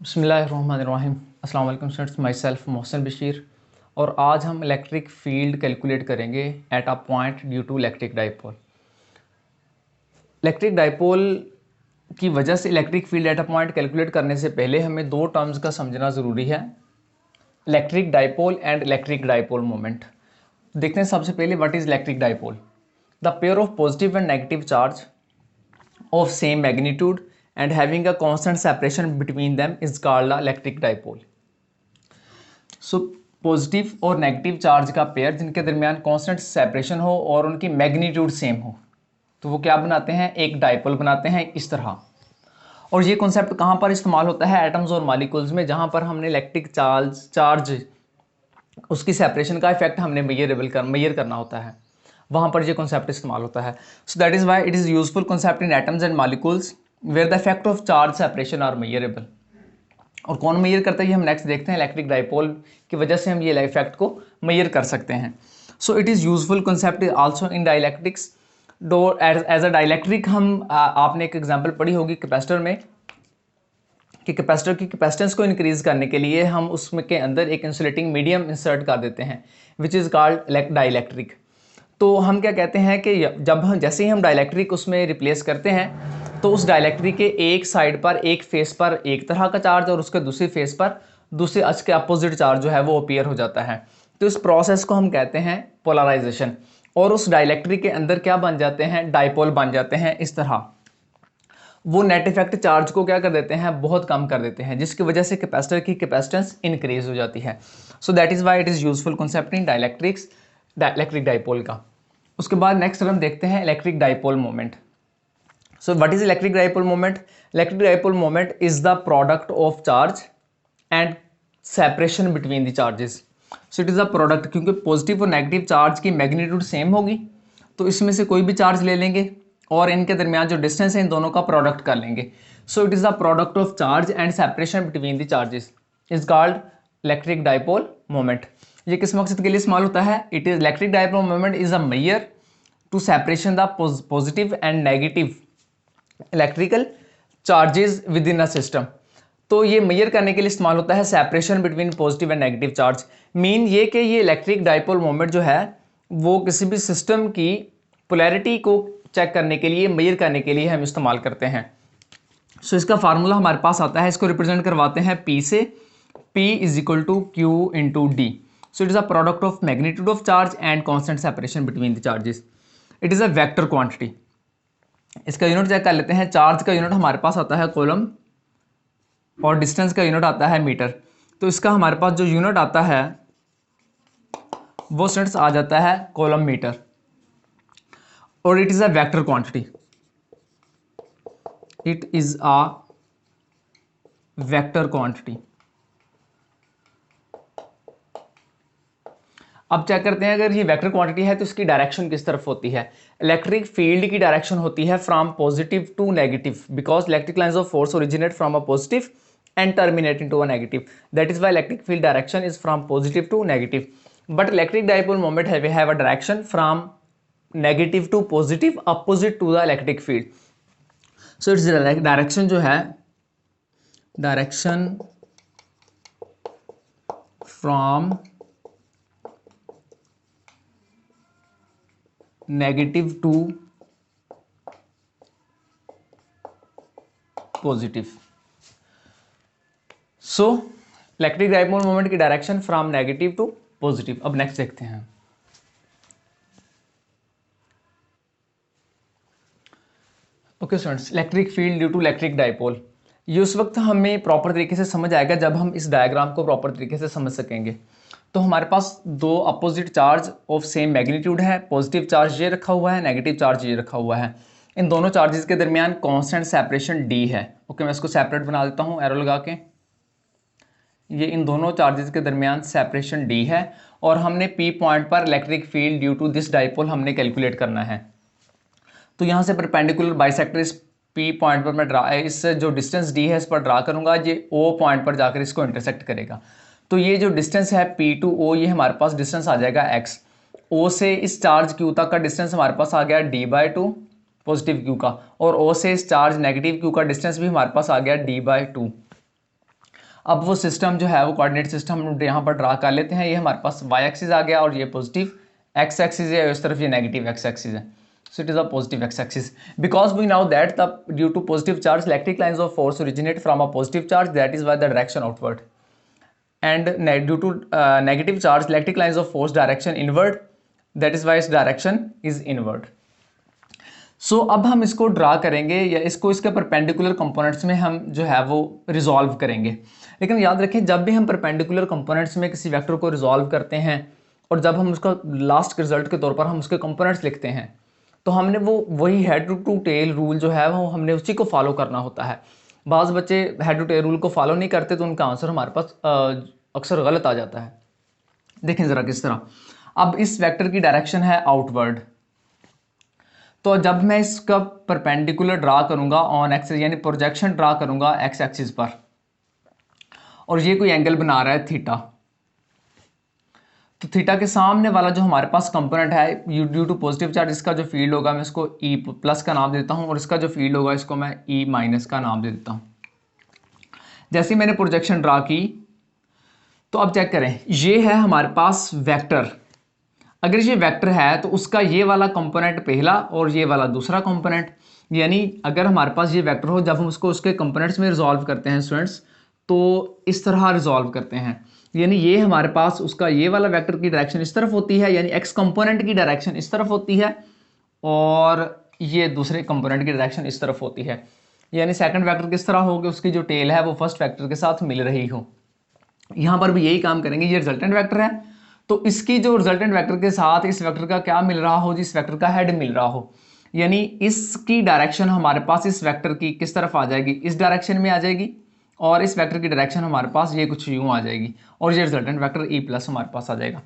बिस्मिल्लाहिर्रहमानिर्रहीम। अस्सलाम वालेकुम students, myself Mohsin Bashir. और आज हम इलेक्ट्रिक फील्ड कैलकुलेट करेंगे at a point due to electric dipole. Electric dipole की वजह से electric field at a point calculate करने से पहले हमें दो टर्म्स का समझना ज़रूरी है, electric dipole and electric dipole moment. देखते हैं सबसे पहले what is electric dipole. The pair of positive and negative charge of same magnitude and having a constant separation between them is called a electric dipole. So positive और negative charge का pair जिनके दरमियान constant separation हो और उनकी magnitude same हो तो वो क्या बनाते हैं, एक डाइपोल बनाते हैं इस तरह। और ये कॉन्सेप्ट कहाँ पर इस्तेमाल होता है, एटम्स और मॉलिक्यूल्स में, जहाँ पर हमने इलेक्ट्रिक चार्ज उसकी सेपरेशन का इफेक्ट हमने मेजर करना होता है, वहाँ पर ये कॉन्सेप्ट इस्तेमाल होता है। So that is why it is useful concept in atoms and molecules where the effect of charge separation are measurable. और कौन मेजर करता है ये हम नेक्स्ट देखते हैं। इलेक्ट्रिक डाइपोल की वजह से हम ये इफेक्ट को मेजर कर सकते हैं। So it is useful concept also in dielectrics. दो एज अ डाइलेक्ट्रिक हम आपने एक एग्जाम्पल पढ़ी होगी कैपेसिटर में कि कैपेसिटर की कैपेसिटेंस को इंक्रीज करने के लिए हम उसमें के अंदर एक इंसुलेटिंग मीडियम इंसर्ट कर देते हैं विच इज़ कॉल्ड डाइलेक्ट्रिक। तो हम क्या कहते हैं कि जब हम जैसे ही हम डाइलेक्ट्रिक उसमें रिप्लेस करते हैं तो उस डाइलेक्ट्रिक के एक साइड पर एक फेस पर एक तरह का चार्ज और उसके दूसरी फेस पर दूसरे अक्ष के अपोजिट चार्ज जो है वो अपीयर हो जाता है। तो इस प्रोसेस को हम कहते हैं पोलराइजेशन। और उस डाइलेक्ट्रिक के अंदर क्या बन जाते हैं, डाइपोल बन जाते हैं इस तरह। वो नेट इफेक्ट चार्ज को क्या कर देते हैं, बहुत कम कर देते हैं, जिसकी वजह से कैपेसिटर की कैपेसिटेंस इंक्रीज हो जाती है। So that is why it is useful concept in dielectrics, electric dipole का। उसके बाद नेक्स्ट हम देखते हैं electric dipole moment. So what is electric dipole moment. Electric dipole moment is the product of charge and separation between the charges. So it is the product, क्योंकि positive और negative charge की magnitude same होगी तो इसमें से कोई भी charge ले लेंगे और इनके दरमियान जो डिस्टेंस है इन दोनों का प्रोडक्ट कर लेंगे। So it is the product of charge and separation between the charges is called electric dipole moment. ये किस मकसद के लिए इस्तेमाल होता है, it is electric dipole moment is a measure to separation the positive and negative electrical charges within a system. तो ये मेजर करने के लिए इस्तेमाल होता है separation between positive and negative charge. Mean ये कि ये इलेक्ट्रिक डाइपोल मोमेंट जो है वो किसी भी सिस्टम की पोलैरिटी को चेक करने के लिए, मेजर करने के लिए हम इस्तेमाल करते हैं। सो इसका फार्मूला हमारे पास आता है, इसको रिप्रेजेंट करवाते हैं P से। P is equal to Q into d. So it is a product of magnitude of charge and constant separation between the charges. It is a vector quantity. इसका यूनिट चेक कर लेते हैं। Charge का unit हमारे पास आता है column और distance का यूनिट आता है मीटर। तो इसका हमारे पास जो यूनिट आता है वो स्टूडेंट्स आ जाता है कॉलम मीटर और it is a vector quantity. It is a vector quantity. अब चेक करते हैं, अगर ये वेक्टर क्वांटिटी है तो इसकी डायरेक्शन किस तरफ होती है। इलेक्ट्रिक फील्ड की डायरेक्शन होती है from positive to negative, because electric lines of force originate from a positive end terminate into a negative. That is why electric field direction is from positive to negative. But electric dipole moment have a direction from negative to positive opposite to the electric field. So its direction जो है, direction from negative to positive. So electric dipole moment की direction from negative to positive. अब next देखते हैं। Okay students, electric field due to electric dipole, ये उस वक्त हमें प्रॉपर तरीके से समझ आएगा जब हम इस डायग्राम को प्रॉपर तरीके से समझ सकेंगे। तो हमारे पास दो opposite charge of same magnitude है। पॉजिटिव चार्ज ये रखा हुआ है, नेगेटिव चार्ज ये रखा हुआ है। इन दोनों चार्जेस के दरमियान कांस्टेंट सेपरेशन डी है। ओके, मैं इसको सेपरेट बना देता हूँ एरो लगा के। ये इन दोनों चार्जेस के दरमियान सेपरेशन डी है और हमने पी पॉइंट पर electric field due to this dipole हमने कैलकुलेट करना है। तो यहाँ से परपेंडिकुलर बाइसेक्टर इस पी पॉइंट पर मैं इस जो डिस्टेंस डी है इस पर ड्रा करूँगा, ये ओ पॉइंट पर जाकर इसको इंटरसेक्ट करेगा। तो ये जो डिस्टेंस है P टू O, ये हमारे पास डिस्टेंस आ जाएगा x। O से इस चार्ज Q तक का डिस्टेंस हमारे पास आ गया d/2 पॉजिटिव Q का, और O से इस चार्ज नेगेटिव Q का डिस्टेंस भी हमारे पास आ गया d/2। अब वो सिस्टम जो है वो कोऑर्डिनेट सिस्टम हम यहाँ पर ड्रा कर लेते हैं। ये हमारे पास वाई एक्सिस आ गया और ये पॉजिटिव एक्स एक्सिस है, इस तरफ ये नेगेटिव एक्स एक्सिस है। So it is a positive x-axis. Because we know that due to positive charge, electric lines of force originate from a positive charge. That is why the direction outward. And due to negative charge, electric lines of force direction inward. That is why its direction is inward. So अब हम इसको draw करेंगे या इसको इसके perpendicular components में हम जो है वो रिजॉल्व करेंगे। लेकिन याद रखें, जब भी हम परपेंडिकुलर कंपोनेंट्स में किसी वेक्टर को रिजॉल्व करते हैं और जब हम उसका लास्ट रिजल्ट के तौर पर हम उसके कंपोनेंट्स लिखते हैं, तो हमने वही हेड टू टेल रूल जो है वो हमने उसी को फॉलो करना होता है। बाज़ बच्चे हेड टू टेल रूल को फॉलो नहीं करते तो उनका आंसर हमारे पास अक्सर गलत आ जाता है। देखें ज़रा किस तरह। अब इस वेक्टर की डायरेक्शन है आउटवर्ड, तो जब मैं इसका परपेंडिकुलर ड्रा करूंगा ऑन एक्सिस यानी प्रोजेक्शन ड्रा करूंगा एक्स एक्सिस पर, और ये कोई एंगल बना रहा है थीटा, तो थीटा के सामने वाला जो हमारे पास कंपोनेंट है ड्यू टू पॉजिटिव चार्ज, इसका जो फील्ड होगा मैं इसको ई प्लस का नाम देता हूं और इसका जो फील्ड होगा इसको मैं ई माइनस का नाम दे देता हूं। जैसे मैंने प्रोजेक्शन ड्रा की तो अब चेक करें, ये है हमारे पास वेक्टर। अगर ये वेक्टर है तो उसका ये वाला कंपोनेंट पहला और ये वाला दूसरा कंपोनेंट, यानी अगर हमारे पास ये वेक्टर हो, जब हम उसको उसके कंपोनेंट्स में रिजॉल्व करते हैं स्टूडेंट्स, तो इस तरह रिजॉल्व करते हैं। यानी ये हमारे पास उसका ये वाला वेक्टर की डायरेक्शन इस तरफ होती है, यानी एक्स कंपोनेंट की डायरेक्शन इस तरफ होती है, और ये दूसरे कंपोनेंट की डायरेक्शन इस तरफ होती है। यानी सेकंड वेक्टर किस तरह होगी, उसकी जो टेल है वो फर्स्ट वेक्टर के साथ मिल रही हो। यहाँ पर भी यही काम करेंगे। ये रिजल्टेंट वेक्टर है, तो इसकी जो रिजल्टेंट वेक्टर के साथ इस वेक्टर का क्या मिल रहा हो, जिस वेक्टर का हेड मिल रहा हो, यानी इसकी डायरेक्शन हमारे पास इस वेक्टर की किस तरफ आ जाएगी, इस डायरेक्शन में आ जाएगी, और इस वेक्टर की डायरेक्शन हमारे पास ये कुछ यूं आ जाएगी, और ये रिजल्टेंट वेक्टर ई प्लस हमारे पास आ जाएगा।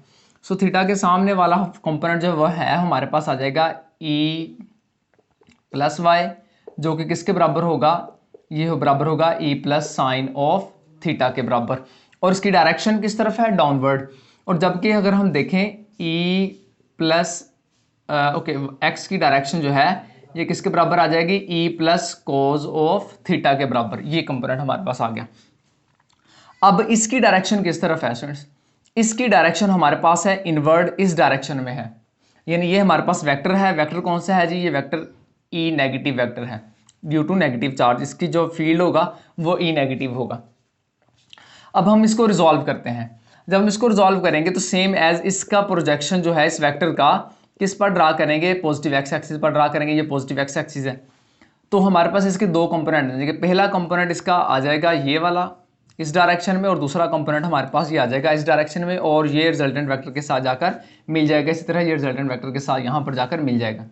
सो थीटा के सामने वाला कंपोनेंट जो वह है हमारे पास आ जाएगा ई प्लस वाई, जो कि किसके बराबर होगा, ये बराबर होगा ई प्लस साइन ऑफ थीटा के बराबर, और इसकी डायरेक्शन किस तरफ है, डाउनवर्ड। और जबकि अगर हम देखें ई प्लस एक्स की डायरेक्शन जो है ये किसके बराबर आ जाएगी, E plus cos of theta के बराबर। ये कंपोनेंट हमारे पास आ गया। अब इसकी डायरेक्शन किस तरफ है स्टूडेंट्स, इसकी डायरेक्शन हमारे पास है इनवर्ड, इस डायरेक्शन में है। यानी ये हमारे पास वेक्टर है, वेक्टर कौन सा है जी, ये वेक्टर ई नेगेटिव वेक्टर है। ड्यू टू नेगेटिव चार्ज इसकी जो फील्ड होगा वो ई नेगेटिव होगा। अब हम इसको रिजॉल्व करते हैं। जब हम इसको रिजॉल्व करेंगे तो सेम एज इसका प्रोजेक्शन जो है इस वेक्टर का किस पर ड्रा करेंगे, पॉजिटिव एक्स एक्सिस पर ड्रा करेंगे। ये पॉजिटिव एक्स एक्सिस है, तो हमारे पास इसके दो कंपोनेंट हैं। पहला कंपोनेंट इसका आ जाएगा ये वाला इस डायरेक्शन में, और दूसरा कंपोनेंट हमारे पास ये आ जाएगा इस डायरेक्शन में, और ये रिजल्टेंट वेक्टर के साथ जाकर मिल जाएगा। इसी तरह ये रिजल्टेंट वेक्टर के साथ यहाँ पर जाकर मिल जाएगा।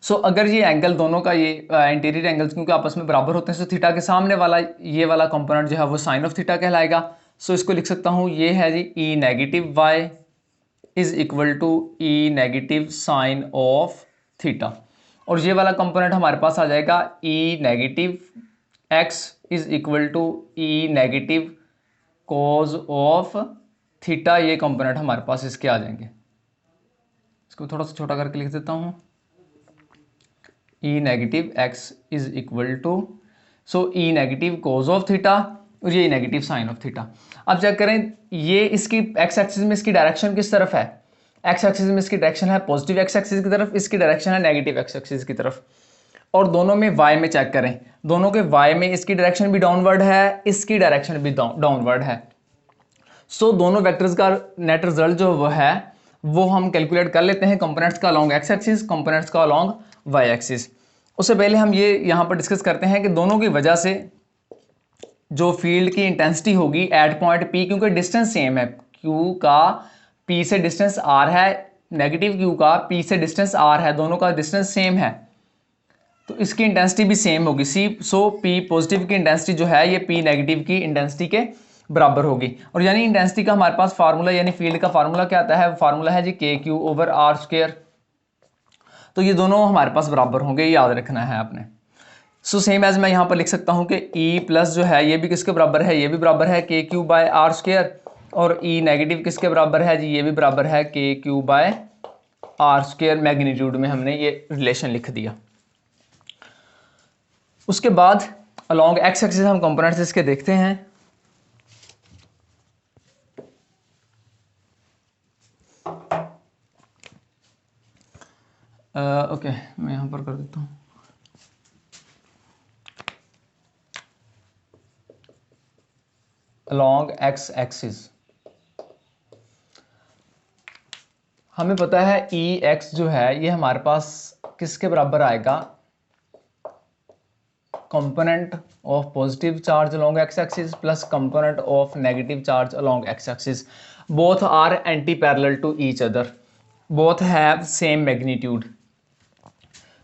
सो अगर ये एंगल दोनों का ये इंटीरियर एंगल्स क्योंकि आपस में बराबर होते हैं, सो थीटा के सामने वाला ये वाला कंपोनेंट जो है वो साइन ऑफ थीटा कहलाएगा। सो इसको लिख सकता हूँ, ये है जी E negative Y is equal to E negative sine of theta, और ये वाला कंपोनेंट हमारे पास आ जाएगा E negative x is equal to E negative cos of theta. ये कंपोनेंट हमारे पास इसके आ जाएंगे। इसको थोड़ा सा छोटा करके लिख देता हूँ, E negative x is equal to so E negative cos of theta और ये नेगेटिव साइन ऑफ थीटा। अब चेक करें, ये इसकी एक्स एक्सिस में इसकी डायरेक्शन किस तरफ है, एक्स एक्सिस में इसकी डायरेक्शन है पॉजिटिव एक्स एक्सिस की तरफ, इसकी डायरेक्शन है नेगेटिव एक्स एक्सिस की तरफ। और दोनों में वाई में चेक करें, दोनों के वाई में इसकी डायरेक्शन भी डाउनवर्ड है, इसकी डायरेक्शन भी डाउनवर्ड है। सो दोनों वेक्टर्स का नेट रिजल्ट जो वो है वो हम कैलकुलेट कर लेते हैं, कंपोनेंट्स का अलॉन्ग एक्स एक्सिस, कंपोनेंट्स का अलॉन्ग वाई एक्सिस। उससे पहले हम ये यहाँ पर डिस्कस करते हैं कि दोनों की वजह से जो फील्ड की इंटेंसिटी होगी एट पॉइंट पी, क्योंकि डिस्टेंस सेम है, क्यू का पी से डिस्टेंस आर है, नेगेटिव क्यू का पी से डिस्टेंस आर है, दोनों का डिस्टेंस सेम है, तो इसकी इंटेंसिटी भी सेम होगी। सो पी पॉजिटिव की इंटेंसिटी जो है ये पी नेगेटिव की इंटेंसिटी के बराबर होगी। और यानी इंटेंसिटी का हमारे पास फार्मूला, यानी फील्ड का फार्मूला क्या आता है, फार्मूला है जी के क्यू ओवर आर स्क्वायर। तो ये दोनों हमारे पास बराबर होंगे, ये याद रखना है आपने। सो सेम एज मैं यहाँ पर लिख सकता हूँ कि ई प्लस जो है ये भी किसके बराबर है, ये भी बराबर है k q by r square, और ई नेगेटिव किसके बराबर है जी, ये भी बराबर है k q by r square. Magnitude में हमने ये रिलेशन लिख दिया। उसके बाद अलॉन्ग एक्स एक्सिस हम कंपोनेंट्स इसके देखते हैं। ओके मैं यहाँ पर कर देता हूँ। along x एक्सिस हमें पता है ई एक्स जो है ये हमारे पास किसके बराबर आएगा, component of positive charge along x axis plus component of negative charge along x axis. Both are anti parallel to each other, both have same magnitude.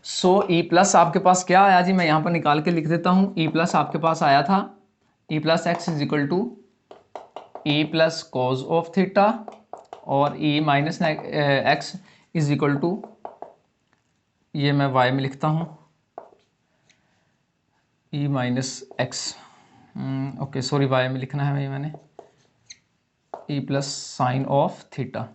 So E plus आपके पास क्या आया जी, मैं यहाँ पर निकाल के लिख देता हूँ। ई प्लस आपके पास आया था E plus X is equal to E plus cos of theta और E minus X is equal to, ये मैं वाई में लिखता हूँ, E minus X, okay sorry Y में लिखना है मैंने, E plus sine of theta.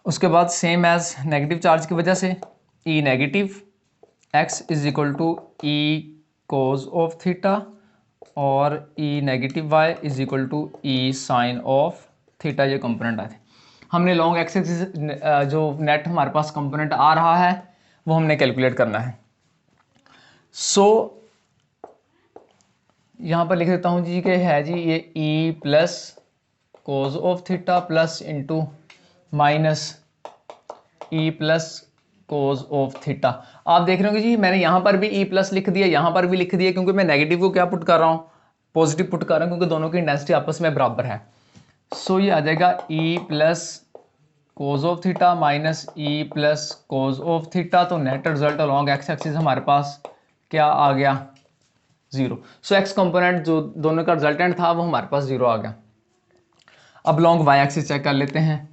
उसके बाद सेम एज नेगेटिव चार्ज की वजह से E negative x is equal to E cos of theta और E negative Y is equal to E sign of theta. ये कंपोनेंट आए थे। हमने लॉन्ग एक्स एक्सिस जो नेट हमारे पास कंपोनेंट आ रहा है वो हमने कैलकुलेट करना है। सो यहाँ पर लिख देता हूँ जी कि है जी ये E plus cos of theta plus into minus E plus cos of theta. आप देख रहे होंगे जी मैंने यहाँ पर भी ई प्लस लिख दिया, यहाँ पर भी लिख दिया, क्योंकि मैं नेगेटिव को क्या पुट कर रहा हूँ, पॉजिटिव पुट कर रहा हूँ, क्योंकि दोनों की इंटेंसिटी आपस में बराबर है। सो ये आ जाएगा E plus cos of theta minus E plus cos of theta. तो net result along x axis हमारे पास क्या आ गया, 0। सो एक्स कंपोनेंट जो दोनों का रिजल्टेंट था वो हमारे पास 0 आ गया। अब लॉन्ग वाई एक्सिस चेक कर लेते हैं।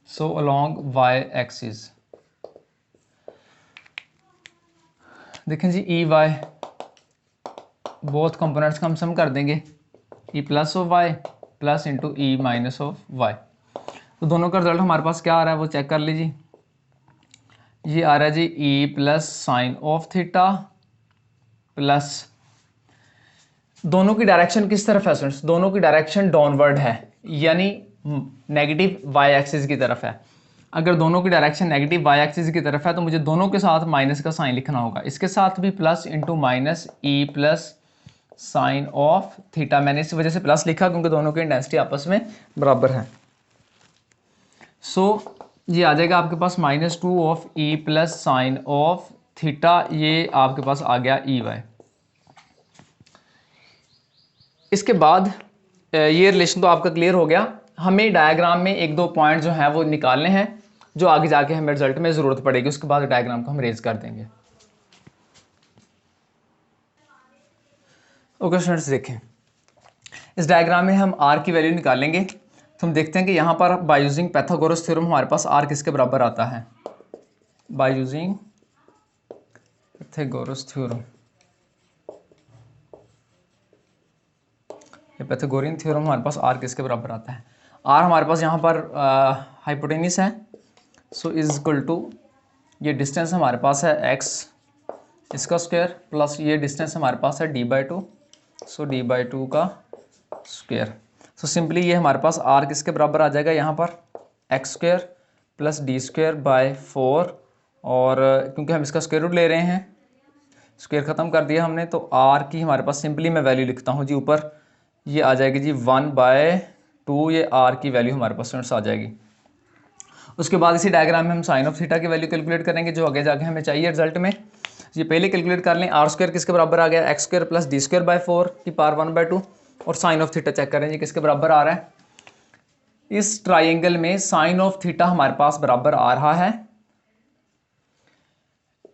सो अलॉन्ग वाई एक्सिस देखें जी, ई वाई बोथ कंपोनेंट्स का हम सम कर देंगे, E plus of y plus into E minus of y. तो दोनों का रिजल्ट हमारे पास क्या आ रहा है वो चेक कर लीजिए। ये आ रहा है जी E plus sine of theta plus, दोनों की डायरेक्शन किस तरफ है स्टूडेंट्स, दोनों की डायरेक्शन डाउनवर्ड है, यानी नेगेटिव वाई एक्सिस की तरफ है। अगर दोनों की डायरेक्शन नेगेटिव वाई एक्सिस की तरफ है तो मुझे दोनों के साथ माइनस का साइन लिखना होगा। इसके साथ भी plus into minus E plus sine of theta. मैंने इस वजह से प्लस लिखा क्योंकि दोनों की इंटेंसिटी आपस में बराबर है। सो ये आ जाएगा आपके पास -2 of E plus sine of theta, ये आपके पास आ गया ई वाई। इसके बाद ये रिलेशन तो आपका क्लियर हो गया। हमें डायग्राम में एक दो पॉइंट जो हैं वो निकालने हैं जो आगे जाके हमें रिजल्ट में ज़रूरत पड़ेगी, उसके बाद डायग्राम को हम रेज कर देंगे। ओके स्टूडेंट्स, देखें इस डायग्राम में हम आर की वैल्यू निकालेंगे। तो हम देखते हैं कि यहाँ पर बाय यूजिंग पैथागोरस थ्योरम हमारे पास आर किसके बराबर आता है, बाय यूजिंग पैथागोरस थ्योरम। ये पैथागोरियन थ्योरम हमारे पास आर किसके बराबर आता है, आर हमारे पास यहाँ पर हाइपोटेनिस है। सो इज इक्वल टू, ये डिस्टेंस हमारे पास है एक्स इसका स्क्वायर प्लस ये डिस्टेंस हमारे पास है d/2, सो d/2 का स्क्वायर। सो सिंपली ये हमारे पास आर किसके बराबर आ जाएगा, यहाँ पर एक्स स्क्वायर प्लस d²/4, और क्योंकि हम इसका स्क्वायर रूट ले रहे हैं, स्क्वायर ख़त्म कर दिया हमने, तो आर की हमारे पास सिंपली मैं वैल्यू लिखता हूँ जी ऊपर, ये आ जाएगी जी 1/2, ये आर की वैल्यू हमारे पास स्टूडेंट्स आ जाएगी। उसके बाद इसी डायग्राम में हम साइन ऑफ थीटा की वैल्यू कैलकुलेट करेंगे जो आगे जाके हमें चाहिए रिजल्ट में। ये पहले कैलकुलेट कर लें, आर स्क्वायर किसके बराबर आ गया, एक्स स्क्वायर प्लस d²/4 की पावर 1/2, और साइन ऑफ थीटा चेक करें जी किसके बराबर आ रहा है। इस ट्राइंगल में साइन ऑफ थीटा हमारे पास बराबर आ रहा है,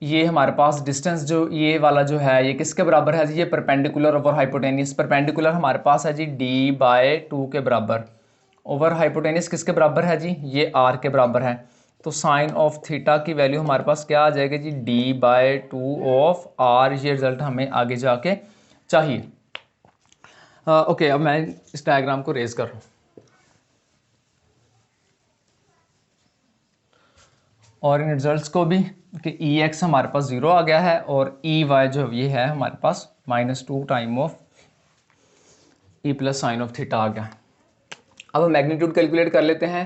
ये हमारे पास डिस्टेंस जो ये वाला जो है ये किसके बराबर है जी, ये परपेंडिकुलर ओवर हाइपोटेनियस। परपेंडिकुलर हमारे पास है जी d/2 के बराबर, ओवर हाइपोटेनियस किसके बराबर है जी, ये r के बराबर है। तो साइन ऑफ थीटा की वैल्यू हमारे पास क्या आ जाएगी जी, d/2 ऑफ r। ये रिजल्ट हमें आगे जाके चाहिए। ओके, अब मैं इस डायग्राम को रेज कर रहा हूँ और इन रिजल्ट्स को भी कि ई एक्स हमारे पास 0 आ गया है और ई वाई जो ये है हमारे पास -2 time of E plus sine of theta आ गया। अब हम मैग्नीट्यूड कैलकुलेट कर लेते हैं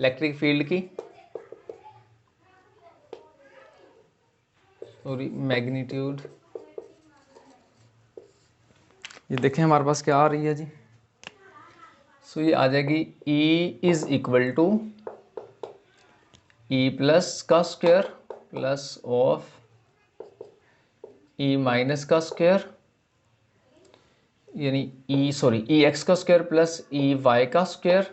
इलेक्ट्रिक फील्ड की, सॉरी मैग्नीट्यूड, ये देखें हमारे पास क्या आ रही है जी। सो ये आ जाएगी E is equal to E plus का square plus of E minus का स्क्वायर, यानी E एक्स का स्क्वायर प्लस E वाई का स्क्वायर,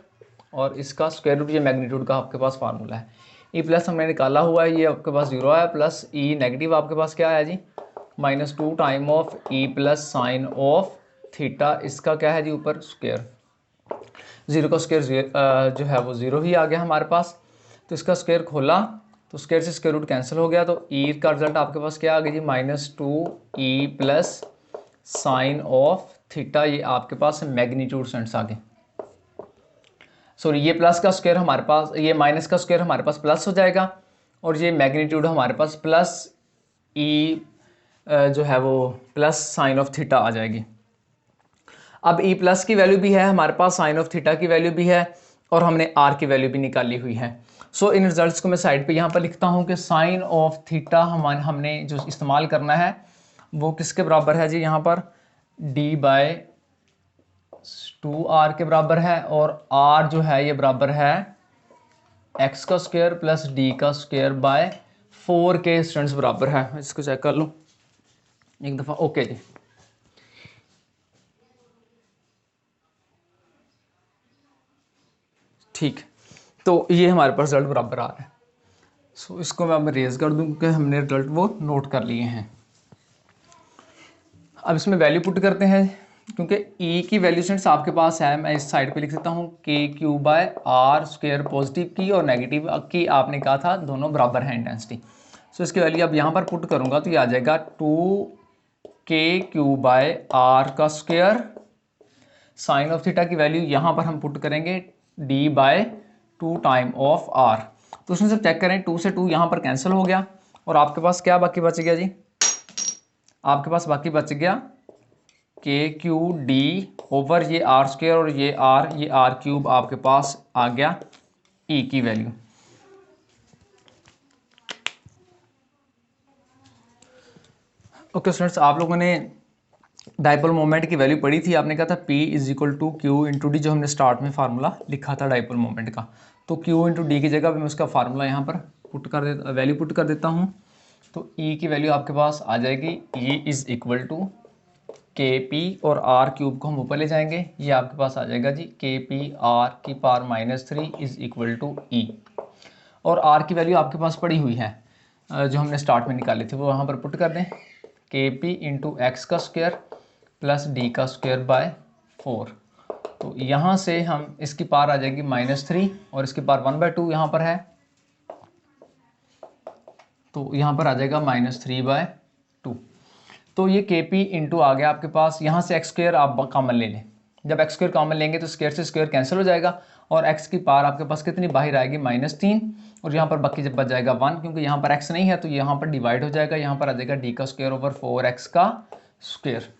और इसका स्क्वायर रूट, ये मैग्नीट्यूड का आपके पास फार्मूला है। E प्लस हमने निकाला हुआ है, ये आपके पास 0 आया, प्लस E नेगेटिव आपके पास क्या है जी -2 time of E plus sine of theta, इसका क्या है जी ऊपर स्क्वायर, 0 का स्क्वायर जो है वो 0 ही आ गया हमारे पास। तो इसका स्क्वायर खोला तो स्क्वायर से स्क्वायर रूट कैंसिल हो गया, तो E का रिजल्ट आपके पास क्या आ गया जी -2E plus sine of theta, ये आपके पास मैग्नीट्यूड सेंस आ गए। सॉरी ये प्लस का स्क्वायर हमारे पास, ये माइनस का स्क्वायर हमारे पास प्लस हो जाएगा, और ये मैग्नीट्यूड हमारे पास प्लस E जो है वो प्लस साइन ऑफ थीटा आ जाएगी। अब E प्लस की वैल्यू भी है हमारे पास, साइन ऑफ थीटा की वैल्यू भी है, और हमने R की वैल्यू भी निकाली हुई है। सो इन रिजल्ट्स को मैं साइड पे यहाँ पर लिखता हूँ कि साइन ऑफ थीटा हमने जो इस्तेमाल करना है वो किसके बराबर है जी, यहाँ पर d/2r के बराबर है, और r जो है ये बराबर है x का स्क्वायर प्लस d का स्क्वायर बाय 4 के स्टूडेंट्स बराबर है। इसको चेक कर लो एक दफ़ा। ओके जी, ठीक, तो ये हमारे पास रिजल्ट बराबर आ रहा है। सो इसको मैं अब रेज कर दूँ कि हमने रिजल्ट वो नोट कर लिए हैं। अब इसमें वैल्यू पुट करते हैं, क्योंकि E की वैल्यू स्टूडेंट्स आपके पास है, मैं इस साइड पे लिख सकता हूँ k/r² पॉजिटिव की और नेगेटिव की आपने कहा था दोनों बराबर हैं इंटेंसिटी। सो इसकी वैल्यू अब यहाँ पर पुट करूँगा तो ये आ जाएगा 2k/r का स्क्वायर, साइन ऑफ थीटा की वैल्यू यहाँ पर हम पुट करेंगे d/2 टाइम ऑफ r। तो उसमें से चेक करें 2 से 2 यहाँ पर कैंसिल हो गया, और आपके पास क्या बाकी बच गया जी, आपके पास बाकी बच गया KQD ओवर ये r स्क्वायर और ये r क्यूब आपके पास आ गया E की वैल्यू। ओके स्टूडेंट्स, आप लोगों ने डाइपोल मोमेंट की वैल्यू पढ़ी थी, आपने कहा था P is equal to Q into d, जो हमने स्टार्ट में फार्मूला लिखा था डाइपोल मोमेंट का। तो Q इंटू डी की जगह पे मैं उसका फार्मूला यहाँ पर पुट कर देता, वैल्यू पुट कर देता हूँ। तो E की वैल्यू आपके पास आ जाएगी E is equal to KP, और R क्यूब को हम ऊपर ले जाएंगे, ये आपके पास आ जाएगा जी KP/r-3 is equal to E। और R की वैल्यू आपके पास पड़ी हुई है जो हमने स्टार्ट में निकाली थी, वो वहाँ पर पुट कर दें, KP इंटू एक्स का स्क्वायर प्लस D का स्क्वायर बाय 4। तो यहाँ से हम इसकी पार आ जाएगी -3, और इसकी पार 1/2 यहाँ पर है, तो यहाँ पर आ जाएगा -3/2। तो ये KP इंटू आ गया आपके पास, यहाँ से एक्स स्क्वायर आप कॉमन ले लें, जब एक्स स्क्वायर कॉमन लेंगे तो स्क्वायर से स्क्वायर कैंसिल हो जाएगा, और x की पार आपके पास कितनी बाहर आएगी -3, और यहाँ पर बाकी जब बच जाएगा 1, क्योंकि यहाँ पर x नहीं है तो यहाँ पर डिवाइड हो जाएगा, यहाँ पर आ जाएगा d का स्क्वायर ओवर 4x का स्क्वायर।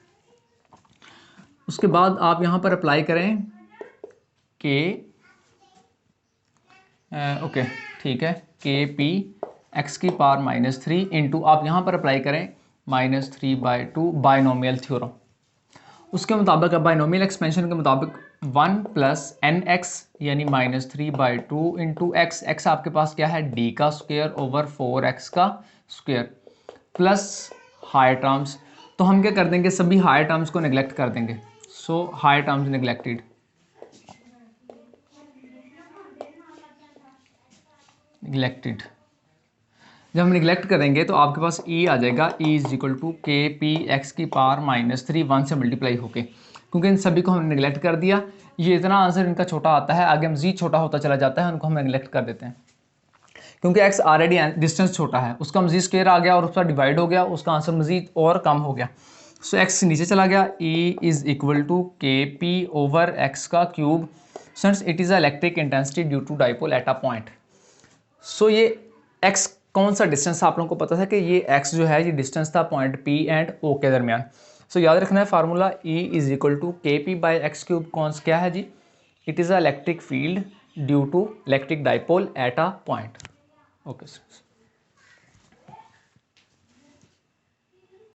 उसके बाद आप यहाँ पर अप्लाई करें कि ओके ठीक है, KP x की पावर -3 इंटू आप यहाँ पर अप्लाई करें -3/2 बाइनोमियल थ्योरम। उसके मुताबिक बाइनोमियल एक्सपेंशन के मुताबिक 1 + nx यानी -3/2 इंटू एक्स, एक्स आपके पास क्या है d का स्क्वायर ओवर 4x का स्क्वायर प्लस हायर टर्म्स। तो हम क्या कर देंगे, सभी हायर टर्म्स को नेग्लेक्ट कर देंगे। सो हायर टर्म्स नेग्लेक्टेड, जब हम निगलेक्ट करेंगे तो आपके पास E आ जाएगा, E is equal to KP x की पावर -3 1 से मल्टीप्लाई होके, क्योंकि इन सभी को हमने निगलेक्ट कर दिया। ये इतना आंसर इनका छोटा आता है, आगे हम Z छोटा होता चला जाता है, उनको हम निगलेक्ट कर देते हैं, क्योंकि x ऑलरेडी डिस्टेंस छोटा है, उसका मजीद स्क्वायर आ गया और उसका डिवाइड हो गया, उसका आंसर मजीद और कम हो गया। सो x नीचे चला गया, E is equal to KP over x का cube. Since it is a electric intensity due to dipole at a point. So ये x कौन सा डिस्टेंस आप लोगों को पता था कि ये x जो है ये डिस्टेंस था पॉइंट P एंड O के दरमियान। सो याद रखना है formula E is equal to KP by X cube, कौन सा क्या है जी, it is a electric field due to electric dipole at a point. Okay.